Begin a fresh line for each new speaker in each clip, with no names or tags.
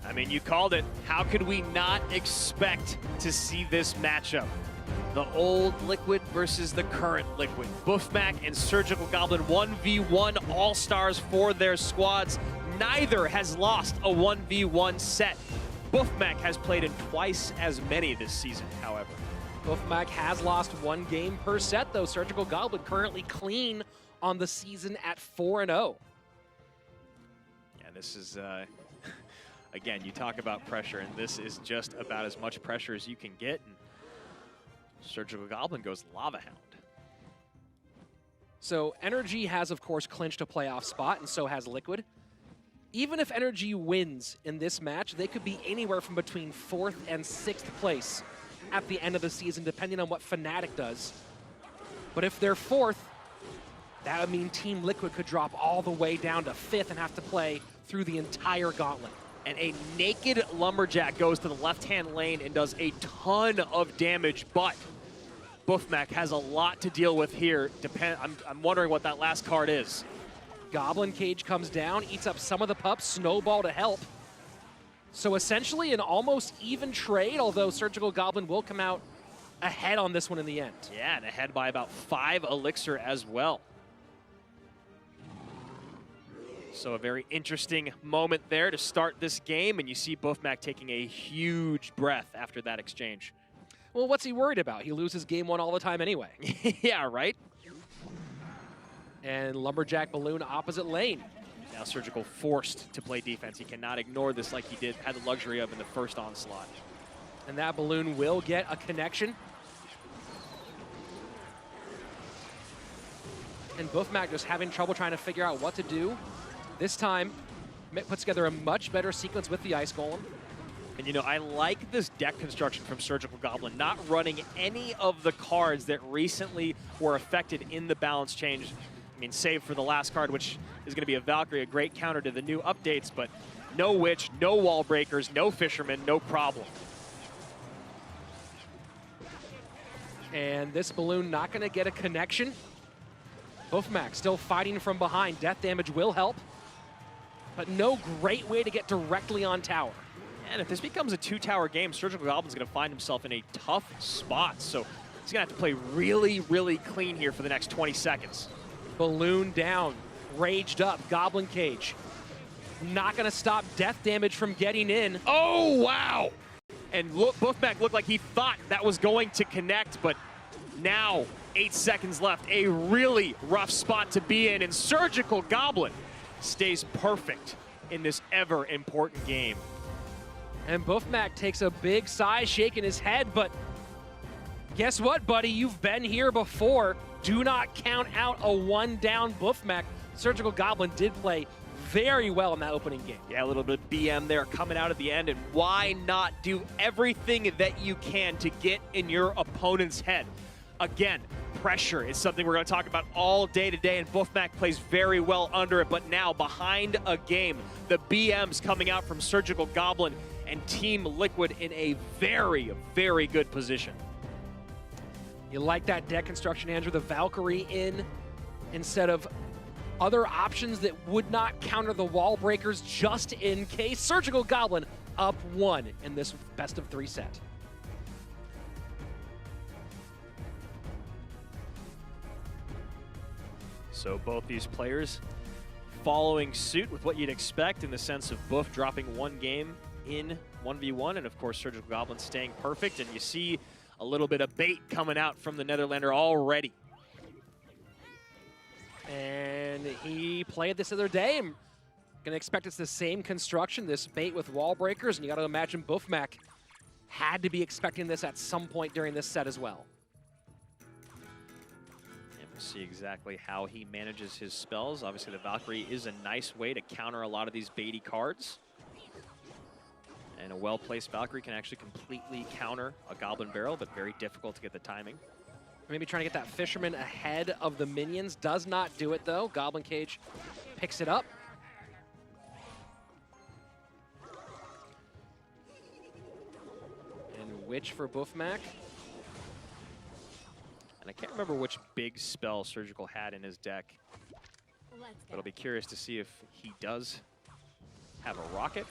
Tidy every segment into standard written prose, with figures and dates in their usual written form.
I mean, you called it. How could we not expect to see this matchup? The old Liquid versus the current Liquid. Boeufmac and Surgical Goblin 1v1 all-stars for their squads. Neither has lost a 1v1 set. Boeufmac has played in twice as many this season, however.
Boeufmac has lost 1 game per set, though. Surgical Goblin currently clean on the season at 4-0.
Yeah, this is, again, you talk about pressure, and this is just about as much pressure as you can get. And Surgical Goblin goes Lava Hound.
So NRG has, of course, clinched a playoff spot, and so has Liquid. Even if NRG wins in this match, they could be anywhere from between 4th and 6th place at the end of the season, depending on what Fnatic does. But if they're 4th, that would mean Team Liquid could drop all the way down to 5th and have to play through the entire gauntlet.
And a naked Lumberjack goes to the left-hand lane and does a ton of damage, but Boeufmac has a lot to deal with here. I'm wondering what that last card is.
Goblin Cage comes down, eats up some of the pups, Snowball to help. So essentially an almost even trade, although Surgical Goblin will come out ahead on this one in the end.
Yeah, and ahead by about 5 Elixir as well. So a very interesting moment there to start this game, and you see Boeufmac taking a huge breath after that exchange.
Well, what's he worried about? He loses game 1 all the time anyway.
Yeah, right?
And Lumberjack Balloon opposite lane.
Now Surgical forced to play defense. He cannot ignore this like he had the luxury of in the first onslaught.
And that Balloon will get a connection. And Boeufmac just having trouble trying to figure out what to do. This time, puts together a much better sequence with the Ice Golem.
And you know, I like this deck construction from Surgical Goblin, not running any of the cards that recently were affected in the balance change. I mean, save for the last card, which is going to be a Valkyrie, a great counter to the new updates, but no Witch, no Wall Breakers, no Fisherman, no problem.
And this Balloon not going to get a connection. Boeufmac still fighting from behind. Death damage will help, but no great way to get directly on tower.
And if this becomes a 2-tower game, Surgical Goblin's going to find himself in a tough spot. So he's going to have to play really, really clean here for the next 20 seconds.
Balloon down, raged up, Goblin Cage. Not going to stop death damage from getting in.
Oh, wow! And Boeufmac looked like he thought that was going to connect, but now 8 seconds left. A really rough spot to be in, and Surgical Goblin stays perfect in this ever-important game.
And Boeufmac takes a big sigh, shaking his head, but guess what, buddy? You've been here before. Do not count out a 1-down Boeufmac. Surgical Goblin did play very well in that opening game.
Yeah, a little bit of BM there coming out at the end, and why not do everything that you can to get in your opponent's head? Again, pressure is something we're going to talk about all day today, and Boeufmac plays very well under it, but now behind a game, the BMs coming out from Surgical Goblin and Team Liquid in a very, very good position.
You like that deck construction, Andrew? The Valkyrie in instead of other options that would not counter the Wall Breakers just in case. Surgical Goblin up 1 in this best-of-3 set.
So both these players following suit with what you'd expect in the sense of Boeuf dropping 1 game in 1v1, and of course Surgical Goblin staying perfect, and you see a little bit of bait coming out from the Netherlander already.
And he played this other day. I'm gonna expect it's the same construction, this bait with Wall Breakers, and you gotta imagine Boeufmac had to be expecting this at some point during this set as well.
And we'll see exactly how he manages his spells. Obviously the Valkyrie is a nice way to counter a lot of these baity cards. And a well-placed Valkyrie can actually completely counter a Goblin Barrel, but very difficult to get the timing.
Maybe trying to get that Fisherman ahead of the minions. Does not do it, though. Goblin Cage picks it up. And Witch for Boeufmac.
And I can't remember which big spell Surgical had in his deck. But I'll be curious to see if he does have a rocket.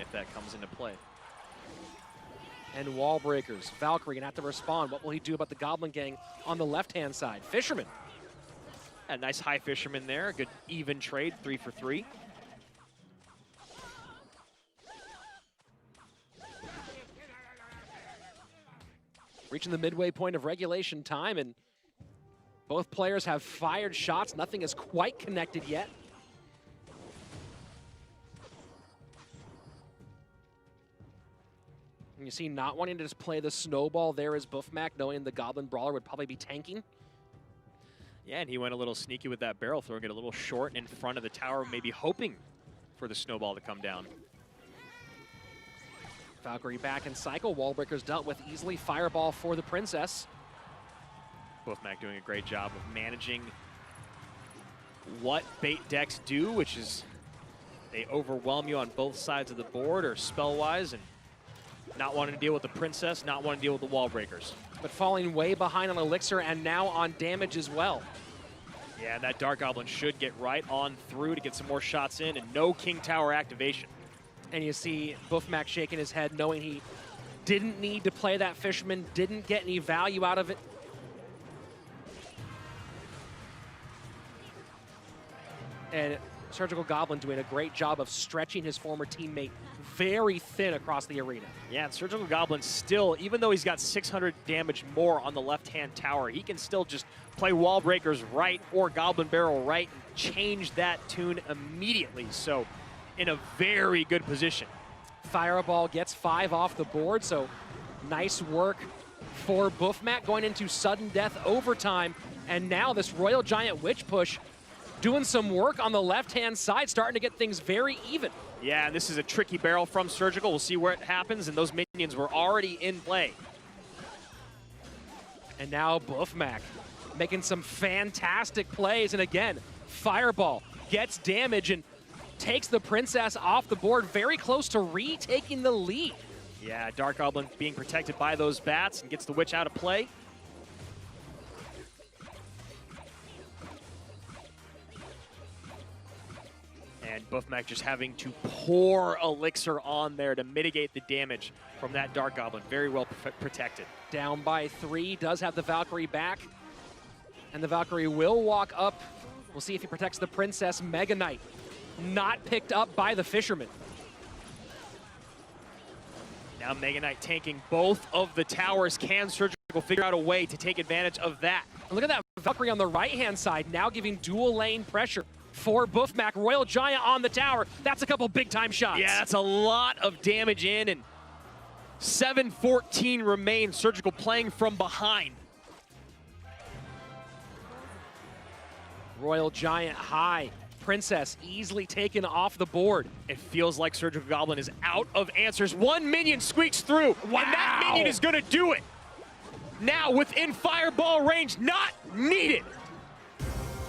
if that comes into play.
And wall breakers. Valkyrie gonna have to respond. What will he do about the Goblin gang on the left-hand side? Fisherman.
A nice high Fisherman there. A good even trade, 3 for 3.
Reaching the midway point of regulation time, and both players have fired shots. Nothing is quite connected yet. And you see not wanting to just play the snowball there is Boeufmac, knowing the Goblin Brawler would probably be tanking.
Yeah, and he went a little sneaky with that barrel, throwing it a little short in front of the tower, maybe hoping for the snowball to come down.
Valkyrie back in cycle. Wallbreaker's dealt with easily. Fireball for the Princess.
Boeufmac doing a great job of managing what bait decks do, which is they overwhelm you on both sides of the board or spell-wise, and not wanting to deal with the Princess, not wanting to deal with the wall breakers.
But falling way behind on Elixir and now on damage as well.
Yeah, that Dark Goblin should get right on through to get some more shots in, and no King Tower activation.
And you see Boeufmac shaking his head, knowing he didn't need to play that Fisherman, didn't get any value out of it. And Surgical Goblin doing a great job of stretching his former teammate very thin across the arena.
Yeah, and Surgical Goblin still, even though he's got 600 damage more on the left-hand tower, he can still just play Wall Breakers right or Goblin Barrel right and change that tune immediately. So, in a very good position.
Fireball gets 5 off the board, so nice work for Boeufmac going into sudden death overtime. And now this Royal Giant Witch push doing some work on the left-hand side, starting to get things very even.
Yeah, and this is a tricky barrel from Surgical. We'll see where it happens, and those minions were already in play.
And now Boeufmac making some fantastic plays, and again, Fireball gets damage and takes the Princess off the board, very close to retaking the lead.
Yeah, Dark Goblin being protected by those bats and gets the Witch out of play. And Boeufmac just having to pour Elixir on there to mitigate the damage from that Dark Goblin. Very well protected.
Down by 3, does have the Valkyrie back. And the Valkyrie will walk up. We'll see if he protects the Princess. Mega Knight not picked up by the Fisherman.
Now Mega Knight tanking both of the towers. Can Surgical figure out a way to take advantage of that?
And look at that Valkyrie on the right-hand side, now giving dual lane pressure for Boeufmac. Royal Giant on the tower. That's a couple big-time shots.
Yeah, that's a lot of damage in, and 7:14 remain. Surgical playing from behind.
Royal Giant high. Princess easily taken off the board.
It feels like Surgical Goblin is out of answers. One minion squeaks through,
wow,
and that minion is going to do it. Now within fireball range, not needed.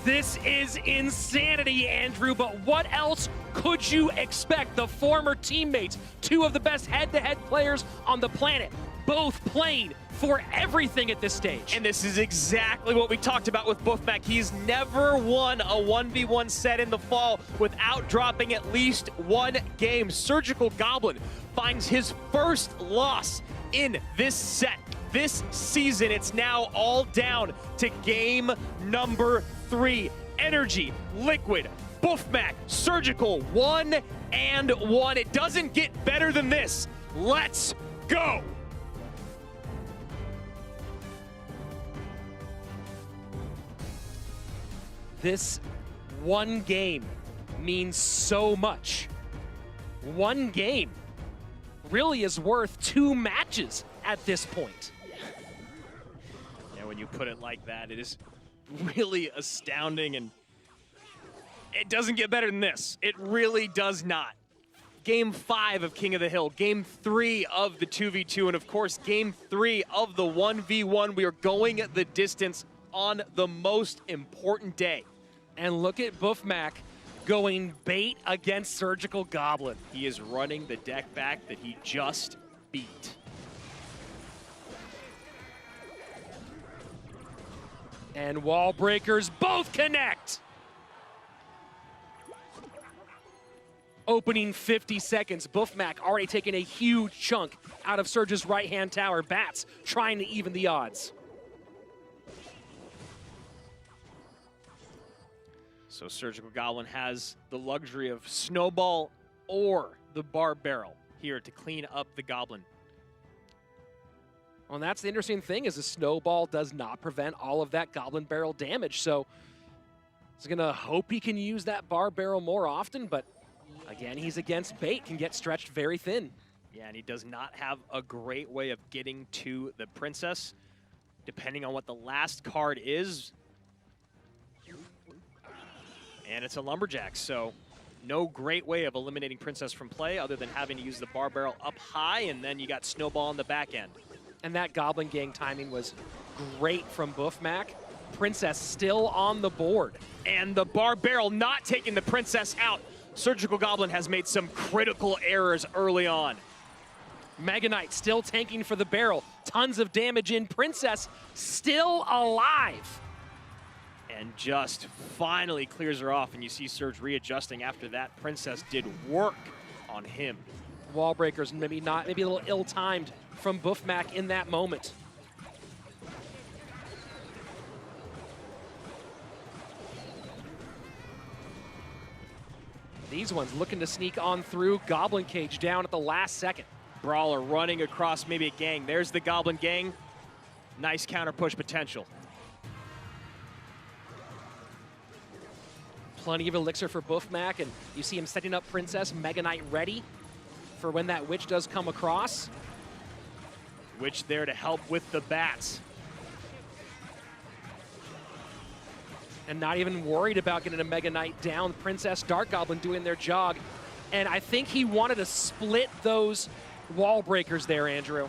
This is insanity, Andrew, but what else could you expect? The former teammates, 2 of the best head-to-head players on the planet, both playing for everything at this stage.
And this is exactly what we talked about with Boeufmac. He's never won a 1v1 set in the fall without dropping at least one game. Surgical Goblin finds his first loss in this set. This season, it's now all down to game number 3. NRG, Liquid, Boeufmac, Surgical, 1-1. It doesn't get better than this. Let's go.
This one game means so much. One game really is worth 2 matches at this point.
Yeah, when you put it like that, it is really astounding, and it doesn't get better than this. It really does not. Game 5 of King of the Hill, Game 3 of the 2v2, and of course, Game 3 of the 1v1. We are going the distance on the most important day.
And look at Boeufmac going bait against Surgical Goblin.
He is running the deck back that he just beat.
And wall breakers both connect. opening 50 seconds. Boeufmac already taking a huge chunk out of Surge's right-hand tower. Bats trying to even the odds.
So Surgical Goblin has the luxury of Snowball or the Bar Barrel here to clean up the Goblin.
Well, and that's the interesting thing, is the Snowball does not prevent all of that Goblin Barrel damage. So he's going to hope he can use that Bar Barrel more often, but again, he's against bait, can get stretched very thin.
Yeah, and he does not have a great way of getting to the Princess, depending on what the last card is. And it's a Lumberjack, so no great way of eliminating Princess from play other than having to use the Bar Barrel up high, and then you got Snowball on the back end.
And that Goblin Gang timing was great from Boeufmac. Princess still on the board.
And the Bar Barrel not taking the Princess out. Surgical Goblin has made some critical errors early on.
Mega Knight still tanking for the barrel. Tons of damage in. Princess still alive.
And just finally clears her off, and you see Surge readjusting after that. Princess did work on him.
Wall breakers, maybe a little ill-timed from Boeufmac in that moment. These ones looking to sneak on through. Goblin Cage down at the last second.
Brawler running across maybe a gang. There's the Goblin Gang. Nice counter push potential.
Plenty of elixir for Boeufmac, and you see him setting up Princess. Mega Knight ready for when that Witch does come across.
Witch there to help with the bats.
And not even worried about getting a Mega Knight down. Princess, Dark Goblin doing their jog. And I think he wanted to split those wall breakers there, Andrew.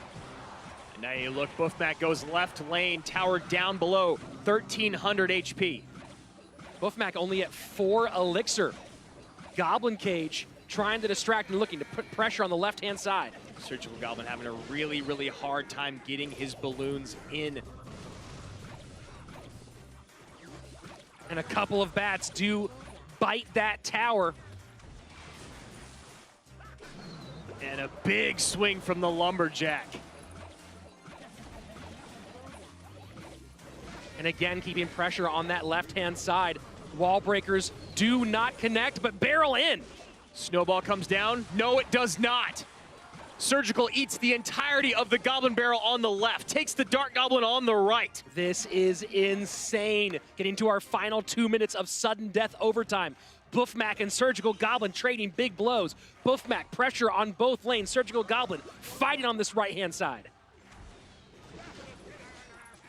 And now you look, Boeufmac goes left lane, tower down below, 1,300 HP.
Boeufmac only at 4 elixir. Goblin Cage trying to distract and looking to put pressure on the left-hand side.
Surgical Goblin having a really, really hard time getting his balloons in.
And a couple of bats do bite that tower.
And a big swing from the Lumberjack.
And again, keeping pressure on that left-hand side. Wall breakers do not connect, but barrel in.
Snowball comes down. No, it does not. Surgical eats the entirety of the Goblin Barrel on the left, takes the Dark Goblin on the right.
This is insane. Getting to our final 2 minutes of sudden death overtime. Boeufmac and Surgical Goblin trading big blows. Boeufmac pressure on both lanes. Surgical Goblin fighting on this right-hand side.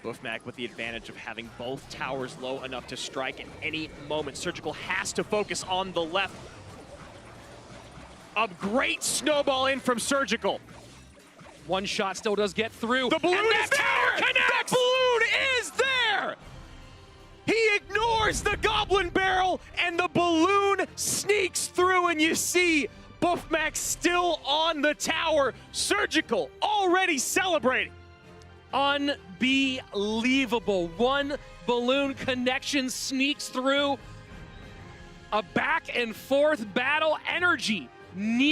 Boeufmac with the advantage of having both towers low enough to strike at any moment. Surgical has to focus on the left. A great snowball in from Surgical.
One shot still does get through.
The balloon is there! The balloon is there! He ignores the Goblin Barrel, and the balloon sneaks through, and you see Boeufmac still on the tower. Surgical already celebrating.
Unbelievable. One balloon connection sneaks through. A back and forth battle. NRG near